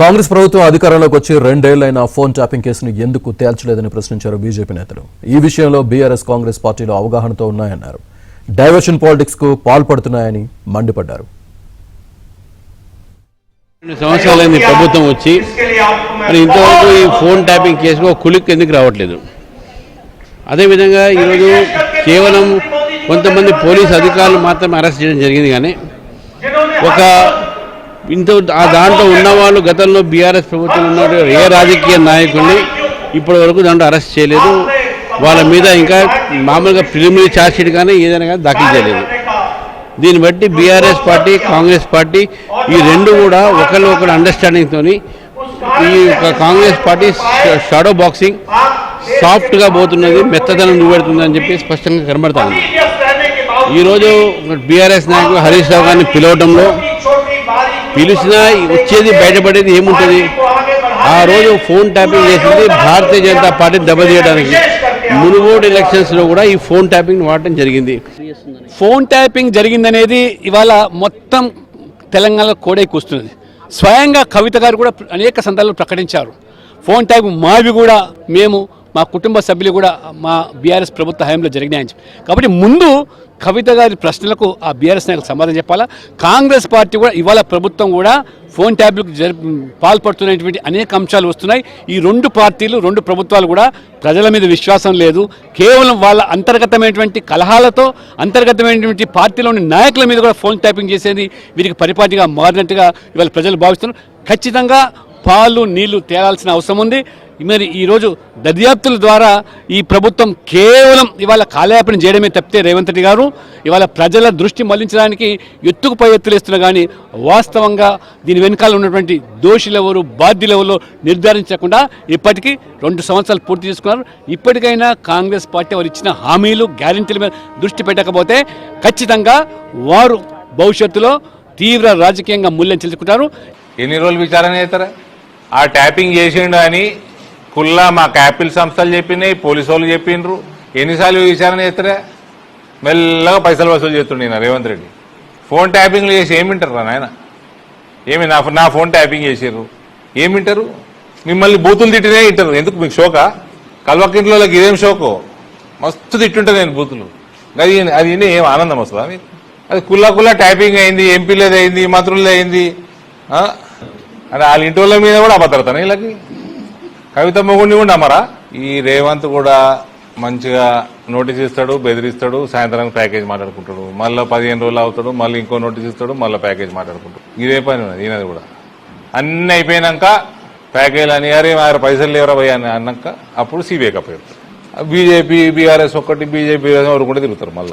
కాంగ్రెస్ ప్రభుత్వం అధికారంలోకి వచ్చి 2 ఏళ్లైన ఫోన్ ట్యాపింగ్ కేసును ఎందుకు తేల్చలేదని ప్రశ్నించారు బీజేపీ నేతలు. ఈ విషయంలో బీఆర్ఎస్ కాంగ్రెస్ పార్టీలు అవగాహనతో ఉన్నాయన్నారు. డైవర్షన్ పాలిటిక్స్ కు పాల్పడుతున్నాయని మండిపడ్డారు. 2 సంవత్సరాలైంది ప్రభుత్వం వచ్చి, మరి ఇంతవరకు ఈ ఫోన్ ట్యాపింగ్ కేసుకు ఒక కులిక్ ఎందుకు రావట్లేదు? అదేవిధంగా ఈరోజు కేవలం కొంతమంది పోలీస్ అధికారులు మాత్రమే అరెస్ట్ చేయడం జరిగింది, కానీ ఒక దాంట్లో ఉన్నవాళ్ళు గతంలో బీఆర్ఎస్ ప్రభుత్వం ఉన్న ఏ రాజకీయ నాయకుల్ని ఇప్పటి వరకు దాంట్లో అరెస్ట్ చేయలేదు. వాళ్ళ మీద ఇంకా మామూలుగా ప్రిలిమినరీ ఛార్జ్షీట్ కానీ ఏదైనా కానీ దాఖలు చేయలేదు. దీన్ని బట్టి బీఆర్ఎస్ పార్టీ, కాంగ్రెస్ పార్టీ ఈ రెండు కూడా ఒకరు అండర్స్టాండింగ్తో ఈ కాంగ్రెస్ పార్టీ షాడో బాక్సింగ్ సాఫ్ట్గా పోతున్నది, మెత్తదనం చూపెడుతుంది అని చెప్పి స్పష్టంగా కనబడతా ఉంది. ఈరోజు బీఆర్ఎస్ నాయకులు హరీష్ రావు గారిని పిలిచినా వచ్చేది బయటపడేది ఏముంటుంది? ఆ రోజు ఫోన్ ట్యాపింగ్ చేసింది భారతీయ జనతా పార్టీ దెబ్బతీయడానికి. మునుగోడు ఎలక్షన్స్లో కూడా ఈ ఫోన్ ట్యాపింగ్ వాడటం జరిగింది. ఫోన్ ట్యాపింగ్ జరిగిందనేది ఇవాళ మొత్తం తెలంగాణలో కోడైకొస్తున్నది. స్వయంగా కవిత గారు కూడా అనేక సందర్భాలు ప్రకటించారు. ఫోన్ ట్యాపింగ్ మావి కూడా మేము, మా కుటుంబ సభ్యులు కూడా మా బీఆర్ఎస్ ప్రభుత్వ హయాంలో జరిగినాయని. కాబట్టి ముందు కవిత గారి ప్రశ్నలకు ఆ బీఆర్ఎస్ నాయకులు సమాధానం చెప్పాలా. కాంగ్రెస్ పార్టీ కూడా ఇవాళ ప్రభుత్వం కూడా ఫోన్ ట్యాబ్లకు పాల్పడుతున్నటువంటి అనేక అంశాలు వస్తున్నాయి. ఈ రెండు పార్టీలు, రెండు ప్రభుత్వాలు కూడా ప్రజల మీద విశ్వాసం లేదు. కేవలం వాళ్ళ అంతర్గతమైనటువంటి కలహాలతో, అంతర్గతమైనటువంటి పార్టీలోని నాయకుల మీద కూడా ఫోన్ ట్యాపింగ్ చేసేది వీరికి పరిపాటిగా మారినట్టుగా ఇవాళ ప్రజలు భావిస్తున్నారు. ఖచ్చితంగా పాలు నీళ్లు తేలాల్సిన అవసరం ఉంది. మరి ఈరోజు దర్యాప్తుల ద్వారా ఈ ప్రభుత్వం కేవలం ఇవాళ కాలయాపన చేయడమే తప్పితే రేవంత్ రెడ్డి గారు ఇవాళ ప్రజల దృష్టి మళ్లించడానికి ఎత్తుకు ఎత్తులేస్తున్నా కానీ వాస్తవంగా దీని వెనకాల ఉన్నటువంటి దోషులు ఎవరు, బాధ్యులు ఎవరు నిర్ధారించకుండా ఇప్పటికీ 2 సంవత్సరాలు పూర్తి చేసుకున్నారు. ఇప్పటికైనా కాంగ్రెస్ పార్టీ వారు ఇచ్చిన హామీలు, గ్యారెంటీల మీద దృష్టి పెట్టకపోతే ఖచ్చితంగా వారు భవిష్యత్తులో తీవ్ర రాజకీయంగా మూల్యం చెల్లుకుంటారు. ఎన్ని రోజులు విచారణ చేస్తారా? ఆ ట్యాపింగ్ చేసిండు అని కుల్లా మా క్యాపిల్ సంస్థలు చెప్పినాయి, పోలీసు వాళ్ళు చెప్పిండ్రు. ఎన్నిసార్లు విచారణ చేస్తారా? మెల్లగా పైసలు వసూలు చేస్తుండే రేవంత్ రెడ్డి. ఫోన్ ట్యాపింగ్లు చేసి ఏమింటారు రా నాయన? ఏమి నా ఫోన్ ట్యాపింగ్ చేసారు ఏమింటారు? మిమ్మల్ని బూతులు తిట్టినే ఇంటారు. ఎందుకు మీకు షోకా? కల్వకింట్లోకి ఇదేం షోకో? మస్తు తిట్టుంటారు నేను బూతులు. అది ఏం ఆనందం వస్తుందా మీకు? అది కుల్లా ట్యాపింగ్ అయింది, ఎంపీలది అయింది, మంత్రులది అయింది. అంటే వాళ్ళ ఇంటి వాళ్ళ మీద కూడా అభద్రతనే వీళ్ళకి. కవిత మొగుడిని కూడా నమ్మరా? ఈ రేవంత్ కూడా మంచిగా నోటీస్ ఇస్తాడు, బెదిరిస్తాడు, సాయంత్రం ప్యాకేజ్ మాట్లాడుకుంటాడు, మళ్ళీ 15 రోజులు అవుతాడు, మళ్ళీ ఇంకో నోటీస్ ఇస్తాడు, మళ్ళీ ప్యాకేజ్ మాట్లాడుకుంటాడు. ఇదే పని ఉన్నది ఈయనది కూడా. అన్నీ అయిపోయినాక ప్యాకేజ్ అని అరే మరి పైసలు లేవరా పోయా అని అన్నాక అప్పుడు సిబిఐ కప్ప చెప్తారు. బీజేపీ, బీఆర్ఎస్ ఒక్కటి, బీజేపీ ఎవరు కూడా తిరుగుతారు మళ్ళీ.